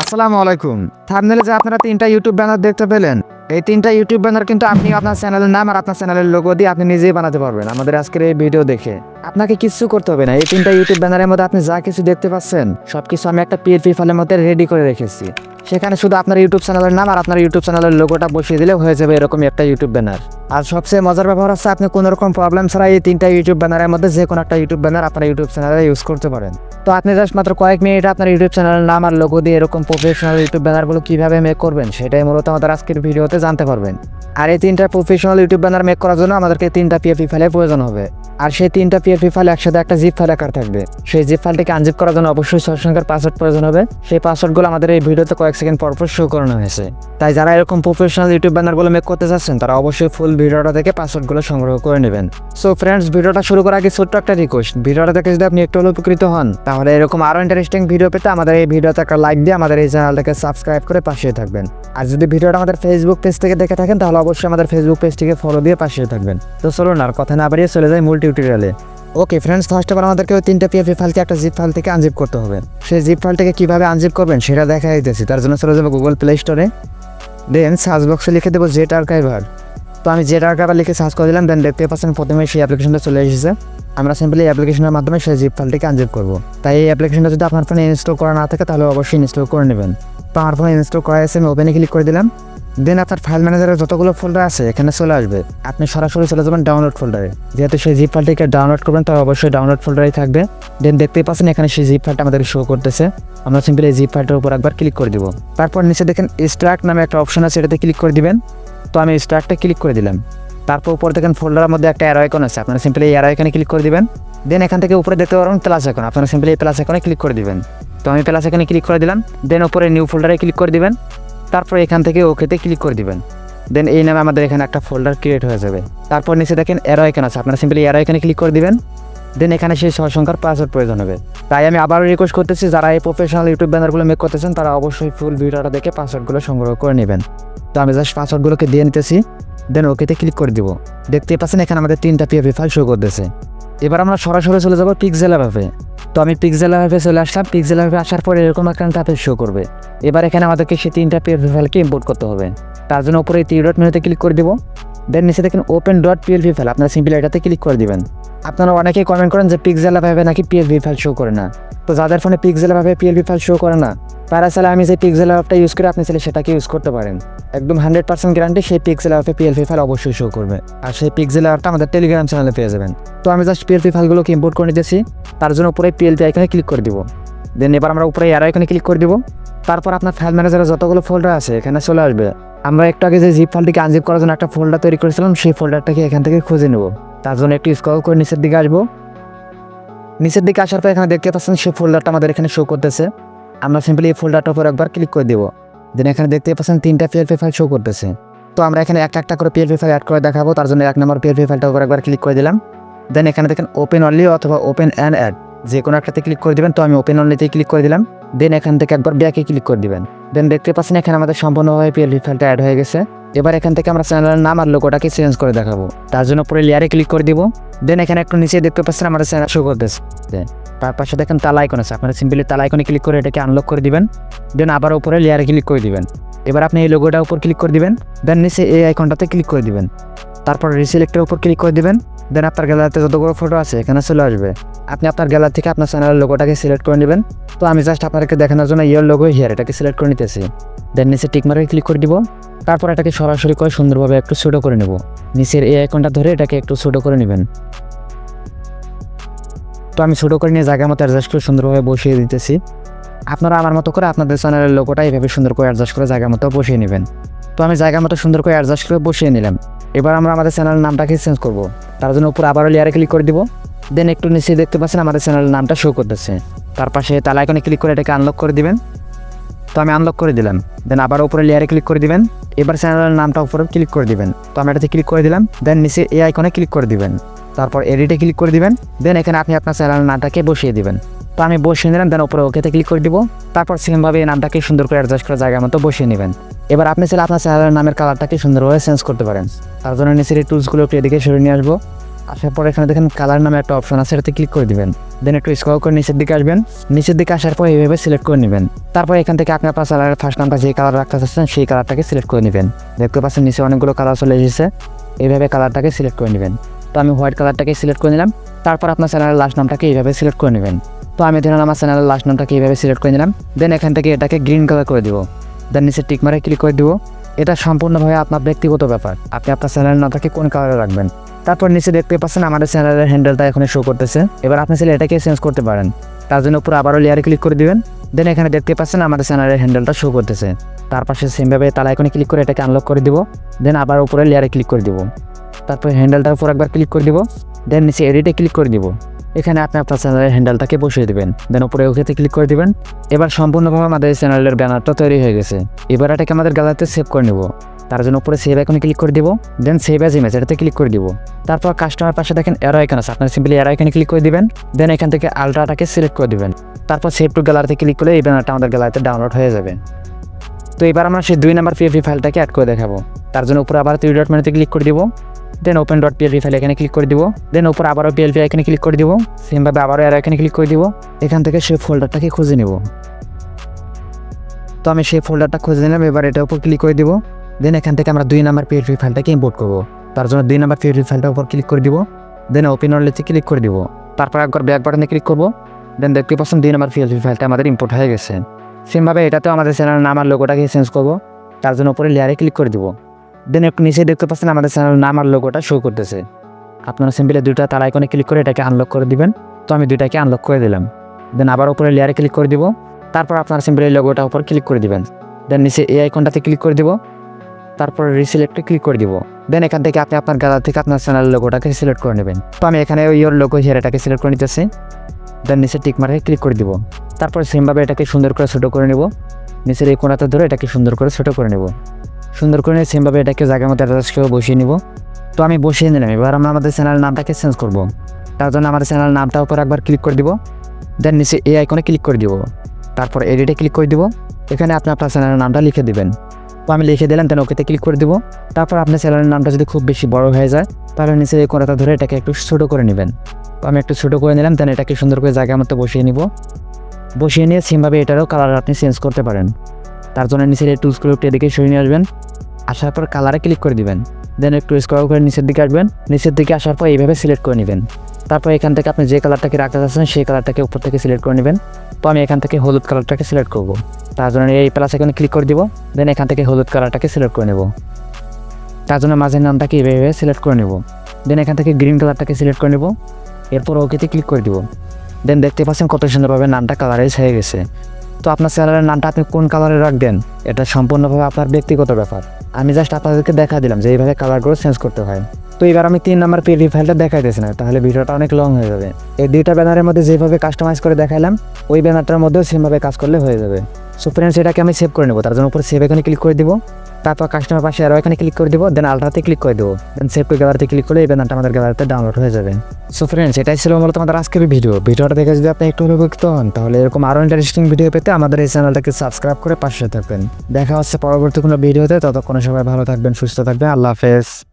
আসসালামু আলাইকুম। থাম্বনেলে যে আপনারা তিনটা ইউটিউব ব্যানার দেখতে পেলেন, এই তিনটা ইউটিউব ব্যানার কিন্তু আপনি আপনার চ্যানেলের নাম আর আপনার চ্যানেলের লোগো দিয়ে আপনি নিজেই বানাতে পারবেন আমাদের আজকের এই ভিডিও দেখে। আপনাকে কিছু করতে হবে না। এই তিনটা ইউটিউব ব্যানারের মধ্যে আপনি যা কিছু দেখতে পাচ্ছেন সবকিছু আমি একটা পিএলপি ফাইলের মধ্যে রেডি করে রেখেছি। সেখানে শুধু আপনার ইউটিউব চ্যানেলের নাম আর আপনার ইউটিউব চ্যানেলের লোগোটা বসিয়ে দিলে হয়ে যাবে এরকম একটা ইউটিউব ব্যানার। আর সবচেয়ে মজার ব্যাপার হচ্ছে আপনি কোনো রকম প্রবলেম ছাড়া এই তিনটা ইউটিউব ব্যানারের মধ্যে যে কোনো একটা ইউটিউব ব্যানার আপনার ইউটিউব চ্যানেলে ইউজ করতে পারেন। তো আপনি জাস্ট মাত্র কয়েক মিনিটে আপনার ইউটিউব চ্যানেলের নাম আর লোগো দিয়ে এরকম প্রফেশনাল ইউটিউব ব্যানারগুলো কীভাবে মেক করবেন সেটাই মূলত আমাদের আজকের ভিডিওতে জানতে পারবেন। আর এই তিনটা প্রফেশনাল ইউটিউব ব্যানার মেক করার জন্য আমাদেরকে তিনটা পিএফপি ফাইলের প্রয়োজন হবে। আর সেই তিনটা পিএফপি ফাইল একসাথে একটা জিপ ফাইল আকার থাকবে। সেই জিপ ফাইলটিকে আনজিপ করার জন্য অবশ্যই 6 সংখ্যার পাসওয়ার্ড প্রয়োজন হবে। সেই পাসওয়ার্ডগুলো আমাদের এই ভিডিওতে কয়েক সেকেন্ড পর শো করানো হয়েছে। তাই যারা এরকম প্রফেশনাল ইউটিউব ব্যানারগুলো মেক করতে চাচ্ছেন তারা অবশ্যই ফুল ভিডিওটা থেকে পাসওয়ার্ডগুলো সংগ্রহ করে নেবেন। সো ফ্রেন্ডস, ভিডিওটা শুরু করার আগে ছোট্ট একটা রিকোয়েস্ট, ভিডিওটা দেখে যদি আপনি একটু উপকৃত হন তাহলে এরকম আরও ইন্টারেস্টিং ভিডিও পেতে আমাদের এই ভিডিওতে একটা লাইক দিয়ে আমাদের এই চ্যানেলটাকে সাবস্ক্রাইব করে পাশে থাকবেন। আর যদি ভিডিওটা আমাদের ফেসবুক পেজ থেকে দেখে থাকেন তাহলে অবশ্যই আমাদের ফেসবুক পেজটিকে ফলো দিয়ে পাশে থাকবেন। তো চলুন আর কথা না বাড়িয়ে চলে যাই মূল টিউটোরিয়ালে। Okay friends, first of all আমাদেরকে ওই তিনটা পিএফপি ফাইলকে একটা জিপ ফাইল থেকে আনজিপ করতে হবে। সেই জিপ ফাইলটাকে কীভাবে আনজিপ করবেন সেটা দেখা দিতেছি। তার জন্য চলে যাবো গুগল প্লে স্টোরে, দেন সার্চ বক্সে লিখে দেবো জেট আর্কাইভার। তো আমি জেট আর্কাইভার লিখে সার্চ করে দিলাম। দেন দেখতে পাচ্ছেন প্রথমে সেই অ্যাপ্লিকেশনটা চলে এসেছে। আমরা সিম্পলি এই অ্যাপ্লিকেশনের মাধ্যমে সেই জিপ ফাইলটিকে আনজিপ করবো। তাই এই অ্যাপ্লিকেশনটা যদি আপনার ফোনে ইনস্টল করা না থাকে তাহলে অবশ্যই ইনস্টল করে নেবেন। তো আমার ফোনে ইনস্টল করা আছে, আমি ওপেনে ক্লিক করে দিলাম। দেন আপনার ফাইল ম্যানেজারের যতগুলো ফোল্ডার আছে এখানে চলে আসবে। আপনি সরাসরি চলে যাবেন ডাউনলোড ফোল্ডারে। যেহেতু সেই জিপ ফাইলটিকে ডাউনলোড করবেন তাহলে অবশ্যই ডাউনলোড ফোল্ডারেই থাকবে। দেন দেখতেই পাচ্ছেন এখানে সেই জিপ ফাইলটা আমাদের শো করতেছে। আমরা সিম্পলি এই জিপ ফাইলটার উপর একবার ক্লিক করে দিব। তারপর নিচে দেখেন স্ট্রাক্ট নামে একটা অপশন আছে, এটাতে ক্লিক করে দিবেন। তো আমি স্ট্রাক্টে ক্লিক করে দিলাম। তারপর উপর দেখেন ফোল্ডারের মধ্যে একটা অ্যারো আইকন আছে, আপনারা সিম্পলি এই অ্যারো আইকনে ক্লিক করে দিবেন। দেন এখান থেকে উপরে দেখতে পারবেন প্লাস আইকন, আপনারা সিম্পলি এই প্লাস আইকনে ক্লিক করে দিবেন। তো আমি প্লাস আইকনে ক্লিক করে দিলাম। দেন উপরে নিউ ফোল্ডারে ক্লিক করে দিবেন। তারপর এখান থেকে ওকেতে ক্লিক করে দিবেন। দেন এই নামে আমাদের এখানে একটা ফোল্ডার ক্রিয়েট হয়ে যাবে। তারপর নিচে দেখেন অ্যারো আইকন আছে, আপনারা সিম্পলি অ্যারো আইকনে ক্লিক করে দিবেন। দেন এখানে সেই 6 সংখ্যার পাসওয়ার্ড প্রয়োজন হবে। তাই আমি আবারও রিকোয়েস্ট করতেছি, যারা এই প্রফেশনাল ইউটিউব ব্যানারগুলো মেক করতেছেন তারা অবশ্যই ফুল ভিডিওটা দেখে পাসওয়ার্ডগুলো সংগ্রহ করে নেবেন। তো আমি জাস্ট পাসওয়ার্ডগুলোকে দিয়ে নিতেছি। দেন ওকেতে ক্লিক করে দিব। দেখতেই পাচ্ছেন এখানে আমাদের তিনটা পিএফপি ফাইল শো করতেছে। এবার আমরা সরাসরি চলে যাব পিক্সেল অ্যাপে। তো আমি পিক্সেল অ্যাপে চলে আসলাম। পিক্সেল অ্যাপে আসার পরে এরকম একটা ইন্টারফেস শো করবে। এবার এখানে আমাদেরকে সেই তিনটা পিএফপি ফাইলকে ইম্পোর্ট করতে হবে। তার জন্য উপরে এই 3 ডট মেনুতে ক্লিক করে দিব। দেন নিচে দেখেন ওপেন ডট পিএলপি ফাইল, আপনারা সিম্পলি এটাতে ক্লিক করে দিবেন। আপনারা অনেকেই কমেন্ট করেন যে পিক্সেল অ্যাপে নাকি পিএলপি ফাইল শো করে না। তো যাদের ফোনে পিক্সেল অ্যাপে পিএলপি ফাইল শো করে না তারা চাইলে আমি যে পিক্সেল অ্যাপটা ইউজ করি আপনি চাইলে সেটাকে ইউজ করতে পারেন। একদম 100% গ্যারান্টি সেই পিক্সেল অ্যাপে পিএলপি ফাইল অবশ্যই শো করবে। আর সেই পিক্সেল অ্যাপটা আমাদের টেলিগ্রাম চ্যানেলে পেয়ে যাবেন। তো আমি জাস্ট পিএলপি ফাইলগুলোকে ইম্পোর্ট করে নিতেছি। তার জন্য উপরে পিএলপি আইকনে ক্লিক করে দিব। দেন এবার আমরা উপরে অ্যারো আইকনে ক্লিক করে দিব। তারপর আপনার ফাইল ম্যানেজারে যতগুলো ফোল্ডার আছে এখানে চলে আসবে। আমরা একটু আগে যে জিপ ফাইলটিকে আনজিপ করার জন্য একটা ফোল্ডার তৈরি করেছিলাম সেই ফোল্ডারটাকে এখান থেকে খুঁজে নেব। তার জন্য একটু স্ক্রল করে নিচের দিকে আসবো। নিচের দিকে আসার পর এখানে দেখতে পাচ্ছেন সেই ফোল্ডারটা আমাদের এখানে শো করতেছে। আমরা সিম্পলি এই ফোল্ডারটার উপর একবার ক্লিক করে দেবো। দেন এখানে দেখতে পাচ্ছেন তিনটা পিএলপি ফাইল শো করতেছে। তো আমরা এখানে একটা করে পিএলপি ফাইল অ্যাড করে দেখাবো। তার জন্য 1 নম্বর পিএলপি ফাইলটার উপর একবার ক্লিক করে দিলাম। দেন এখানে দেখেন ওপেন অনলি অথবা ওপেন অ্যান্ড অ্যাড, যে কোনো একটাতে ক্লিক করে দিবেন। তো আমি ওপেন অনলিতে ক্লিক করে দিলাম। দেন এখান থেকে একবার ব্যাকে ক্লিক করে দিবেন। দেন দেখতে পাচ্ছেন এখানে আমাদের সম্পূর্ণভাবে পিএলপি ফাইলটা অ্যাড হয়ে গেছে। এবার এখান থেকে আমরা চ্যানেলের নাম আর লোগোটাকে চেঞ্জ করে দেখাবো। তার জন্য পরে লেয়ারে ক্লিক করে দিব। দেন এখানে একটু নিচে দেখতে পাচ্ছেন আমাদের চ্যানেল শো করতেছে। তার পাশে দেখেন তালা আইকন আছে, আপনারা সিম্পলি তালা আইকনে ক্লিক করে এটাকে আনলক করে দিবেন। দেন আবার উপরে লেয়ারে ক্লিক করে দিবেন। এবার আপনি এই লোগোটার উপর ক্লিক করে দিবেন। দেন নিচে এই আইকনটাতে ক্লিক করে দিবেন। তারপর রিসিলেক্টের উপর ক্লিক করে দিবেন। দেন আপনার গ্যালারিতে যতগুলো ফটো আছে এখানে চলে আসবে। আপনি আপনার গ্যালারি থেকে আপনার চ্যানেলের লোগোটাকে সিলেক্ট করে নেবেন। তো আমি জাস্ট আপনাদেরকে দেখানোর জন্য ইয়োর লোগো হিয়ার এটাকে সিলেক্ট করে নিতেছি। দেন নিচে টিক মার্কে ক্লিক করে দিব। তারপর এটাকে সরাসরি করে সুন্দরভাবে একটু ছোটো করে নেব। নিচের এই আইকনটা ধরে এটাকে একটু ছোটো করে নেবেন। তো আমি ছোটো করে নিয়ে জায়গা মতো অ্যাডজাস্ট করে সুন্দরভাবে বসিয়ে দিতেছি। আপনারা আমার মতো করে আপনাদের চ্যানেলের লোগোটা এইভাবে সুন্দর করে অ্যাডজাস্ট করে জায়গা মতো বসিয়ে নেবেন। তো আমি জায়গা মতো সুন্দর করে অ্যাডজাস্ট করে বসিয়ে নিলাম। এবার আমরা আমাদের চ্যানেলের নামটাকে চেঞ্জ করব। তার জন্য উপর আবারও লেয়ারে ক্লিক করে দিব। দেন একটু নিচে দেখতে পাচ্ছেন আমাদের চ্যানেলের নামটা শো করতেছে। তার পাশে তালা আইকনে ক্লিক করে এটাকে আনলক করে দিবেন। তো আমি আনলক করে দিলাম। দেন আবার উপরে লেয়ারে ক্লিক করে দিবেন। এবার চ্যানেলের নামটা উপরে ক্লিক করে দিবেন। তো আমি এটাতে ক্লিক করে দিলাম। দেন নিচে এই আইকনে ক্লিক করে দিবেন। তারপর এডিটে ক্লিক করে দিবেন। দেন এখানে আপনি আপনার চ্যানেলের নামটাকে বসিয়ে দিবেন। তো আমি বসিয়ে নিলাম। দেন উপরে ওকেতে ক্লিক করে দিব। তারপর সেমভাবে এই নামটাকে সুন্দর করে অ্যাডজাস্ট করে জায়গা মতো বসিয়ে নেবেন। এবার আপনি চাইলে আপনার চ্যানেলের নামের কালারটাকে সুন্দরভাবে চেঞ্জ করতে পারেন। তার জন্য নিচের এই টুলসগুলো একটু এদিকে সরিয়ে নিয়ে আসবো। আসার পর এখানে দেখেন কালার নামে একটা অপশন আছে, এটাতে ক্লিক করে দিবেন। দেন একটু স্ক্রল করে নিচের দিকে আসবেন। নিচের দিকে আসার পর এইভাবে সিলেক্ট করে নেবেন। তারপর এখান থেকে আপনি আপনার চ্যানেলের ফার্স্ট নামটা যে কালার রাখতে চাচ্ছেন সেই কালারটাকে সিলেক্ট করে নেবেন। দেখতে পাচ্ছেন নিচে অনেকগুলো কালার চলে এসেছে, এইভাবে কালারটাকে সিলেক্ট করে নেবেন। তো আমি হোয়াইট কালারটাকে সিলেক্ট করে নিলাম। তারপর আপনার চ্যানেলের লাস্ট নামটাকে এইভাবে সিলেক্ট করে নেবেন। তো আমি ধরেন আমার চ্যানেলের লাস্ট নামটাকে এইভাবে সিলেক্ট করে নিলাম। দেন এখান থেকে এটাকে গ্রিন কালার করে দিব। দেন নিচে টিক মারে ক্লিক করে দিব। এটা সম্পূর্ণভাবে আপনার ব্যক্তিগত ব্যাপার, আপনি আপনার চ্যানেলের নামটাকে কোন কালারে রাখবেন। তারপর নিচে দেখতে পাচ্ছেন আমাদের চ্যানেলের হ্যান্ডেলটা এখানে শো করতেছে। এবার আপনি চাইলে এটাকে চেঞ্জ করতে পারেন। তার জন্য উপর আবারও লেয়ারে ক্লিক করে দিবেন। দেন এখানে দেখতে পাচ্ছেন আমাদের চ্যানেলের হ্যান্ডেলটা শো করতেছে। তার পাশে সেমভাবে তালা আইকনে ক্লিক করে এটাকে আনলক করে দিব। দেন আবার উপরে লেয়ারে ক্লিক করে দিব। তারপর হ্যান্ডেলটার উপর একবার ক্লিক করে দিব। দেন নিচে এডিটে ক্লিক করে দিব। এখানে আপনি আপনার চ্যানেলের হ্যান্ডেলটাকে বসিয়ে দেবেন। দেন উপরে ওকেতে ক্লিক করে দিবেন। এবার সম্পূর্ণভাবে আমাদের চ্যানেলের ব্যানারটা তৈরি হয়ে গেছে। এবার এটাকে আমাদের গ্যালারিতে সেভ করে নেব। তার জন্য উপরে সেভ আইকনে ক্লিক করে দিব। দেন সেভ অ্যাজ ইমেজ এটাতে ক্লিক করে দিব। তারপর কাস্টমার পাশে দেখেন অ্যারো আইকন আছে, আপনার সিম্পলি অ্যারো আইকনে ক্লিক করে দিবেন। দেন এখান থেকে আলট্রাটাকে সিলেক্ট করে দিবেন। তারপর সেভ টু গ্যালারিতে ক্লিক করলে এই ব্যানারটা আমাদের গ্যালারিতে ডাউনলোড হয়ে যাবে। তো এবার আমরা সেই 2 নাম্বার পিএলপি ফাইলটাকে অ্যাড করে দেখাবো। তার জন্য উপরে আবার 3 ডট মেনুতে ক্লিক করে দিব। Then open dot PLP file এখানে ক্লিক করে দিব। দেন উপর আবারও পিএলপি এখানে ক্লিক করে দিব। সেমভাবে আবারও অ্যারো এখানে ক্লিক করে দিব। এখান থেকে সেই ফোল্ডারটাকে খুঁজে নিব। তো আমি সেই ফোল্ডারটা খুঁজে নিলাম। এবার এটার উপর ক্লিক করে দিব। দেন এখান থেকে আমরা 2 নাম্বার পিএলপি ফাইলটাকে ইম্পোর্ট করব। তার জন্য 2 নাম্বার পিএলপি ফাইলটার উপর ক্লিক করে দিব। দেন ওপেন অনলিতে ক্লিক করে দিব। তারপর একবার ব্যাক বাটনে ক্লিক করব। দেন দেখতে পাচ্ছেন 2 নাম্বার পিএলপি ফাইলটা আমাদের ইম্পোর্ট হয়ে গেছে। সেমভাবে এটাতেও আমাদের চ্যানেলের নাম আর লোগোটাকে চেঞ্জ করব। তার জন্য উপরে লেয়ারে ক্লিক করে দিব। দেন একটু নিচে দেখতে পাচ্ছেন আমাদের চ্যানেলের নাম আর লোগোটা শো করতেছে। আপনারা সিম্পলি 2টা তালা আইকনে ক্লিক করে এটাকে আনলক করে দিবেন। তো আমি 2টাকে আনলক করে দিলাম। দেন আবার উপরে লেয়ারে ক্লিক করে দিব। তারপর আপনারা সিম্পলি লোগোটার উপর ক্লিক করে দিবেন। দেন নিচে এই আইকনটাতে ক্লিক করে দিব। তারপর রিসিলেক্টে ক্লিক করে দিব। দেন এখান থেকে আপনি আপনার গ্যালারি থেকে আপনার চ্যানেলের লোগোটাকে সিলেক্ট করে নেবেন। তো আমি এখানে ইয়োর লোগো হিয়ার এটাকে সিলেক্ট করে নিতেছি। দেন নিচে টিক মারে ক্লিক করে দিব। তারপর সেমভাবে এটাকে সুন্দর করে ছোটো করে নেব। নিচের এই কোণাতে ধরে এটাকে সুন্দর করে ছোটো করে নেব। সুন্দর করে নিয়ে সেমভাবে এটাকে জায়গার মধ্যে অ্যাডজাস্ট করে বসিয়ে নিব। তো আমি বসিয়ে নিলাম। এবার আমরা আমাদের চ্যানেলের নামটাকে চেঞ্জ করব। তার জন্য আমাদের চ্যানেলের নামটার উপর একবার ক্লিক করে দিব। দেন নিচে এই আইকনে ক্লিক করে দিব। তারপর এডিটে ক্লিক করে দিব। এখানে আপনি আপনার চ্যানেলের নামটা লিখে দিবেন। তো আমি লিখে দিলাম। দেন ওকেতে ক্লিক করে দিব। তারপর আপনার চ্যানেলের নামটা যদি খুব বেশি বড় হয়ে যায় তাহলে নিচে এই কোণাটা ধরে এটাকে একটু ছোটো করে নেবেন। তো আমি একটু ছোটো করে নিলাম। দেন এটাকে সুন্দর করে জায়গার মতো বসিয়ে নিব। বসিয়ে নিয়ে সেমভাবে এটারও কালার আপনি চেঞ্জ করতে পারেন। তার জন্য নিচের এই টুলসগুলো একটু এদিকে সরিয়ে নিয়ে আসবেন। আসার পর কালারে ক্লিক করে দিবেন। দেন একটু স্ক্রল করে নিচের দিকে আসবেন। নিচের দিকে আসার পর এইভাবে সিলেক্ট করে নেবেন। তারপর এখান থেকে আপনি যে কালারটাকে রাখতে চাচ্ছেন সেই কালারটাকে উপর থেকে সিলেক্ট করে নেবেন। তো আমি এখান থেকে হলুদ কালারটাকে সিলেক্ট করব। তার জন্য এই প্লাস এখানে ক্লিক করে দিব। দেন এখান থেকে হলুদ কালারটাকে সিলেক্ট করে নেব। তার জন্য মাঝের নামটাকে এইভাবে সিলেক্ট করে নেব। দেন এখান থেকে গ্রিন কালারটাকে সিলেক্ট করে নেব। এরপর ওকেতে ক্লিক করে দিব। দেন দেখতে পাচ্ছেন কত সুন্দরভাবে নামটা কালারাইজ হয়ে গেছে। তো আপনার চ্যানেলের নামটা আপনি কোন কালারে রাখবেন এটা সম্পূর্ণভাবে আপনার ব্যক্তিগত ব্যাপার। আমি জাস্ট আপনাদেরকে দেখা দিলাম যে এইভাবে কালারগুলো চেঞ্জ করতে হয়। তো এবার আমি 3 নাম্বার পিএলপি ফাইলটা দেখাইতেছি না, তাহলে ভিডিওটা অনেক লং হয়ে যাবে। এই 2টা ব্যানারের মধ্যে যেভাবে কাস্টমাইজ করে দেখাইলাম ওই ব্যানারটার মধ্যেও সেমভাবে কাজ করলে হয়ে যাবে। সো ফ্রেন্ডস, এটাকে আমি সেভ করে নেব। তার জন্য উপরে সেভ এখানে ক্লিক করে দিব। তারপর কাস্টমার পাশে আরও এখানে ক্লিক করে দিব। দেন আলট্রাতে ক্লিক করে দেবো। দেন সেভ টু গ্যালারিতে ক্লিক করলে এই ব্যানারটা আমাদের গ্যালারিতে ডাউনলোড হয়ে যাবে। সো ফ্রেন্ডস, এটাই ছিল মূলত আমাদের আজকের ভিডিওটা দেখে যদি আপনি একটু উপকৃত হন তাহলে এরকম আরও ইন্টারেস্টিং ভিডিও পেতে আমাদের এই চ্যানেলটাকে সাবস্ক্রাইব করে পাশে থাকবেন। দেখা হচ্ছে পরবর্তী কোনো ভিডিওতে। ততক্ষণে সবাই ভালো থাকবেন, সুস্থ থাকবেন। আল্লাহ হাফেজ।